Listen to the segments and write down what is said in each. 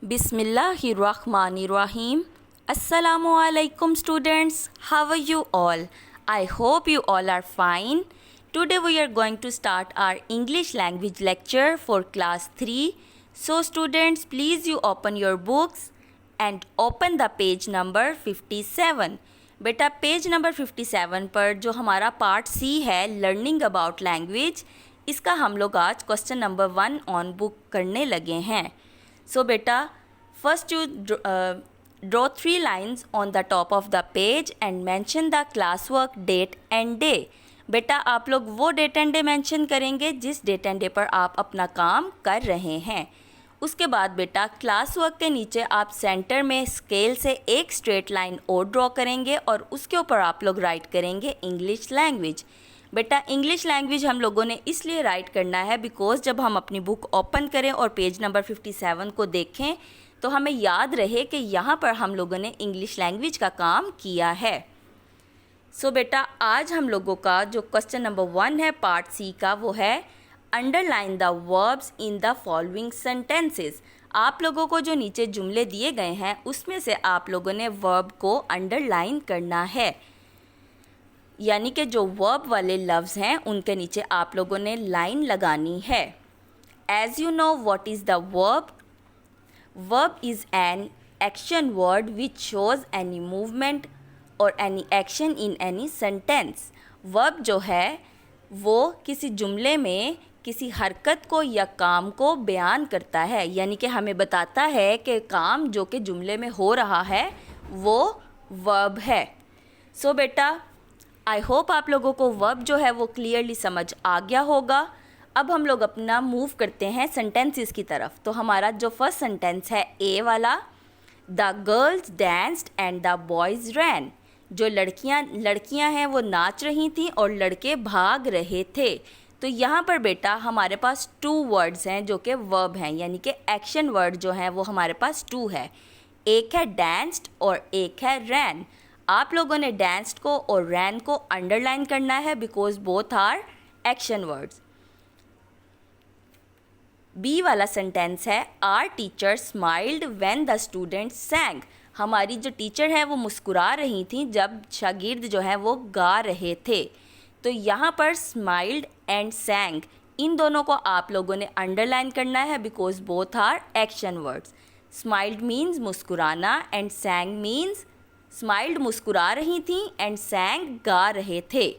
Bismillahirrahmanirrahim. Assalamu alaikum students. How are you all? I hope you all are fine. Today we are going to start our English language lecture for class 3. So students, please you open your books and open the page number 57. बेटा page number 57 पर जो हमारा part सी है learning about language, इसका हम लोग आज question number 1 on book करने लगे हैं. So beta, first you draw 3 lines on the top of the page and mention the classwork date and day. बेटा आप लोग वो डेट एंड डे मेंशन करेंगे जिस डेट एंड डे पर आप अपना काम कर रहे हैं. उसके बाद बेटा क्लास वर्क के नीचे आप सेंटर में स्केल से एक स्ट्रेट लाइन और ड्रॉ करेंगे और उसके ऊपर आप लोग राइट करेंगे इंग्लिश लैंग्वेज. बेटा इंग्लिश लैंग्वेज हम लोगों ने इसलिए राइट करना है बिकॉज जब हम अपनी बुक ओपन करें और पेज नंबर 57 को देखें तो हमें याद रहे कि यहाँ पर हम लोगों ने इंग्लिश लैंग्वेज का काम किया है. सो बेटा आज हम लोगों का जो क्वेश्चन नंबर 1 है पार्ट सी का, वो है underline the verbs in the following sentences. आप लोगों को जो नीचे जुमले दिए गए हैं उसमें से आप लोगों ने वर्ब को अंडरलाइन करना है, यानी कि जो वर्ब वाले लफ्ज़ हैं उनके नीचे आप लोगों ने लाइन लगानी है. As you know what is the verb? Verb is an action word which shows any movement और any action in any sentence. Verb जो है वो किसी जुमले में किसी हरकत को या काम को बयान करता है, यानी कि हमें बताता है कि काम जो कि जुमले में हो रहा है वो वर्ब है. सो बेटा आई होप आप लोगों को वर्ब जो है वो क्लियरली समझ आ गया होगा. अब हम लोग अपना मूव करते हैं सेंटेंसेस की तरफ. तो हमारा जो फर्स्ट सेंटेंस है ए वाला, the girls danced and the boys ran. जो लड़कियां हैं वो नाच रही थीं और लड़के भाग रहे थे. तो यहाँ पर बेटा हमारे पास 2 वर्ड्स हैं जो कि वर्ब हैं, यानी कि एक्शन वर्ड जो हैं वो हमारे पास 2 है. एक है डांस्ड और एक है रैन. आप लोगों ने डांस्ड को और रैन को अंडरलाइन करना है because both are action words. B वाला सेंटेंस है our teacher smiled when the students sang. हमारी जो टीचर है वो मुस्कुरा रही थी जब शागिर्द जो है वो गा रहे थे. तो यहाँ पर स्माइल्ड एंड सैंग इन दोनों को आप लोगों ने अंडरलाइन करना है because both are action words. Smiled means मुस्कुराना एंड सैंग मीन्स स्माइल्ड मुस्कुरा रही थी एंड सैंग गा रहे थे.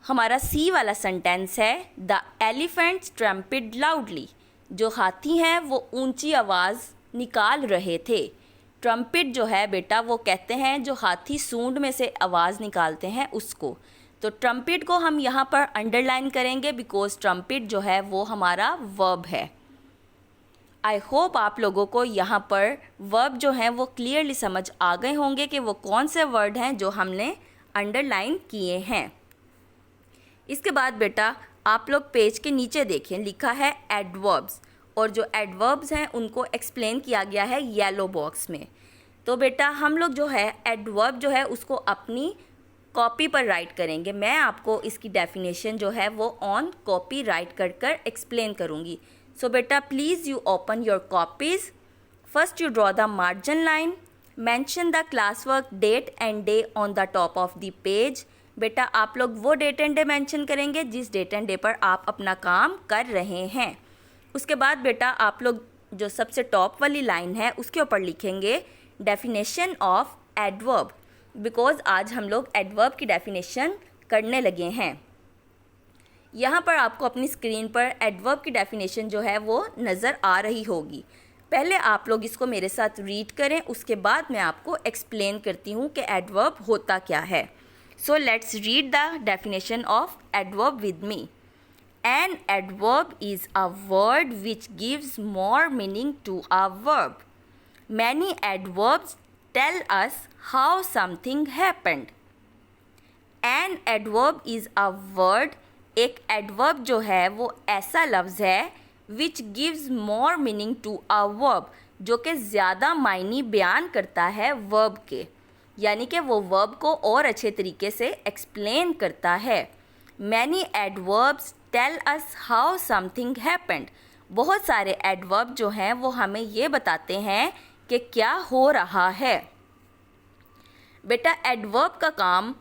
हमारा सी वाला सेंटेंस है द एलिफेंट्स ट्रम्पेट लाउडली. जो हाथी हैं वो ऊंची आवाज़ निकाल रहे थे. ट्रम्पेट जो है बेटा वो कहते हैं जो हाथी सूंड में से आवाज़ निकालते हैं उसको. तो ट्रम्पेट को हम यहाँ पर अंडरलाइन करेंगे बिकॉज ट्रम्पेट जो है वो हमारा वर्ब है. आई होप आप लोगों को यहाँ पर वर्ब जो हैं वो क्लियरली समझ आ गए होंगे कि वो कौन से वर्ड हैं जो हमने अंडरलाइन किए हैं. इसके बाद बेटा आप लोग पेज के नीचे देखें, लिखा है एडवर्ब्स, और जो एडवर्ब्स हैं उनको एक्सप्लेन किया गया है येलो बॉक्स में. तो बेटा हम लोग जो है एडवर्ब जो है उसको अपनी कॉपी पर राइट करेंगे. मैं आपको इसकी डेफिनेशन जो है वो ऑन कॉपी राइट कर एक्सप्लेन करूँगी. सो बेटा please you open your copies. First you draw the margin line, mention the class work date and day on the top of the page. बेटा आप लोग वो डेट एंड डे मेंशन करेंगे जिस date and day पर आप अपना काम कर रहे हैं. उसके बाद बेटा आप लोग जो सबसे टॉप वाली लाइन है उसके ऊपर लिखेंगे डेफिनेशन ऑफ एडवर्ब, बिकॉज आज हम लोग एडवर्ब की डेफिनेशन करने लगे हैं. यहाँ पर आपको अपनी स्क्रीन पर एडवर्ब की डेफिनेशन जो है वो नज़र आ रही होगी. पहले आप लोग इसको मेरे साथ रीड करें, उसके बाद मैं आपको एक्सप्लेन करती हूँ कि एडवर्ब होता क्या है. So let's read the definition of adverb with me. An adverb is a word which gives more meaning to a verb. Many adverbs tell us how something happened. An adverb is a word, एक adverb जो है वो ऐसा लफ्ज़ है which gives more meaning to a verb, जो कि ज़्यादा मायने बयान करता है verb के, यानी कि वो verb को और अच्छे तरीके से explain करता है. Many adverbs tell us how something happened. बहुत सारे एडवर्ब जो हैं वो हमें ये बताते हैं कि क्या हो रहा है। बेटा एडवर्ब का काम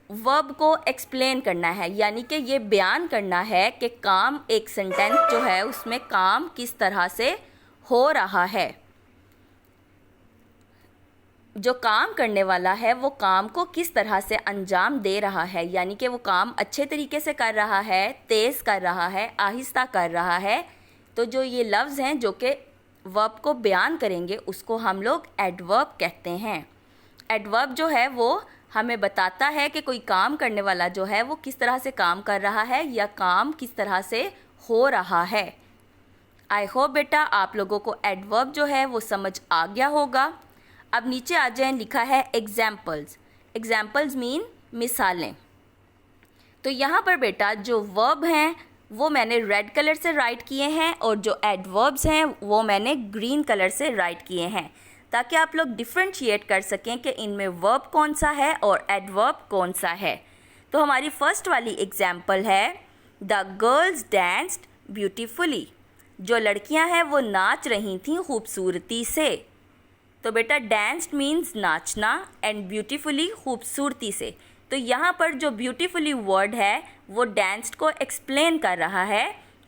वर्ब को एक्सप्लेन करना है, यानी कि ये बयान करना है कि काम, एक सेंटेंस जो है उसमें काम किस तरह से हो रहा है। जो काम करने वाला है वो काम को किस तरह से अंजाम दे रहा है, यानी कि वो काम अच्छे तरीके से कर रहा है, तेज़ कर रहा है, आहिस्ता कर रहा है। तो जो ये लफ्ज़ हैं जो कि वर्ब को बयान करेंगे उसको हम लोग एडवर्ब कहते हैं। एडवर्ब जो है वो हमें बताता है कि कोई काम करने वाला जो है वो किस तरह से काम कर रहा है या काम किस तरह से हो रहा है। आई होप बेटा आप लोगों को एडवर्ब जो है वो समझ आ गया होगा। अब नीचे आ जाएं, लिखा है एग्जाम्पल्स। एग्जाम्पल्स मीन मिसालें। तो यहाँ पर बेटा जो वर्ब हैं वो मैंने रेड कलर से राइट किए हैं और जो एडवर्ब्स हैं वो मैंने ग्रीन कलर से राइट किए हैं, ताकि आप लोग डिफ्रेंशिएट कर सकें कि इनमें वर्ब कौन सा है और एडवर्ब कौन सा है। तो हमारी फर्स्ट वाली एग्जाम्पल है द गर्ल्स डांस्ड ब्यूटीफुली। जो लड़कियां हैं वो नाच रही थीं खूबसूरती से। तो बेटा डांस्ड मीन्स नाचना एंड ब्यूटीफुली खूबसूरती से। तो यहाँ पर जो ब्यूटीफुली वर्ड है वो डांस्ड को एक्सप्लेन कर रहा है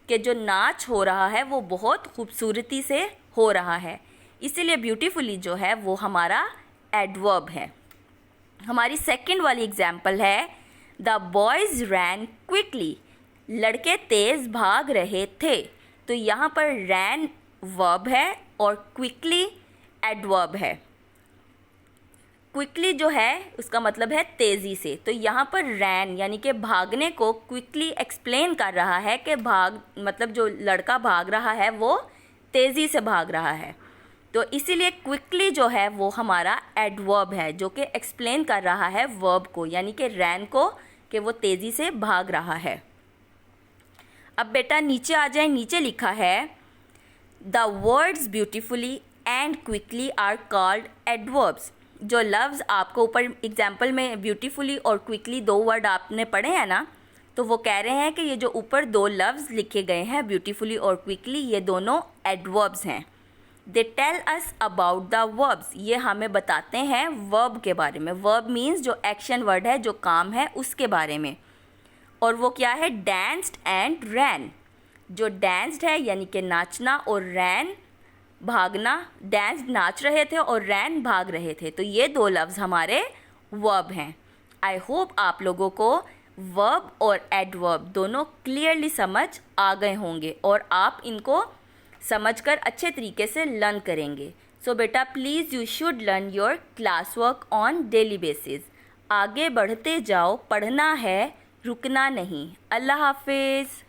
कि जो नाच हो रहा है वो बहुत खूबसूरती से हो रहा है, इसीलिए ब्यूटीफुली जो है वो हमारा एडवर्ब है। हमारी सेकंड वाली एग्जाम्पल है द बॉयज़ रैन क्विकली। लड़के तेज़ भाग रहे थे। तो यहाँ पर रैन वर्ब है और क्विकली एडवर्ब है। क्विकली जो है उसका मतलब है तेज़ी से। तो यहाँ पर रैन यानी कि भागने को क्विकली एक्सप्लेन कर रहा है कि भाग मतलब जो लड़का भाग रहा है वो तेज़ी से भाग रहा है। तो इसीलिए क्विकली जो है वो हमारा एडवर्ब है जो कि एक्सप्लेन कर रहा है वर्ब को, यानी कि रैन को, कि वो तेज़ी से भाग रहा है। अब बेटा नीचे आ जाए, नीचे लिखा है the words beautifully and quickly are called adverbs. जो लफ्ज़ आपको ऊपर एग्जाम्पल में ब्यूटीफुली और क्विकली दो वर्ड आपने पढ़े हैं ना, तो वो कह रहे हैं कि ये जो ऊपर दो लफ्ज़ लिखे गए हैं ब्यूटीफुली और क्विकली, ये दोनों एडवर्ब्स हैं। They tell us about the verbs. ये हमें बताते हैं वर्ब के बारे में। वर्ब मीन्स जो एक्शन वर्ड है, जो काम है, उसके बारे में। और वो क्या है? Danced and ran. जो डांस्ड है यानी कि नाचना और रैन भागना। डांस्ड नाच रहे थे और रैन भाग रहे थे। तो ये दो लफ्ज़ हमारे वर्ब हैं। आई होप आप लोगों को वर्ब और एडवर्ब दोनों क्लियरली समझ आ गए होंगे और आप इनको समझकर अच्छे तरीके से लर्न करेंगे। सो बेटा please you should learn your class work on daily basis. आगे बढ़ते जाओ, पढ़ना है, रुकना नहीं। अल्लाह हाफिज़।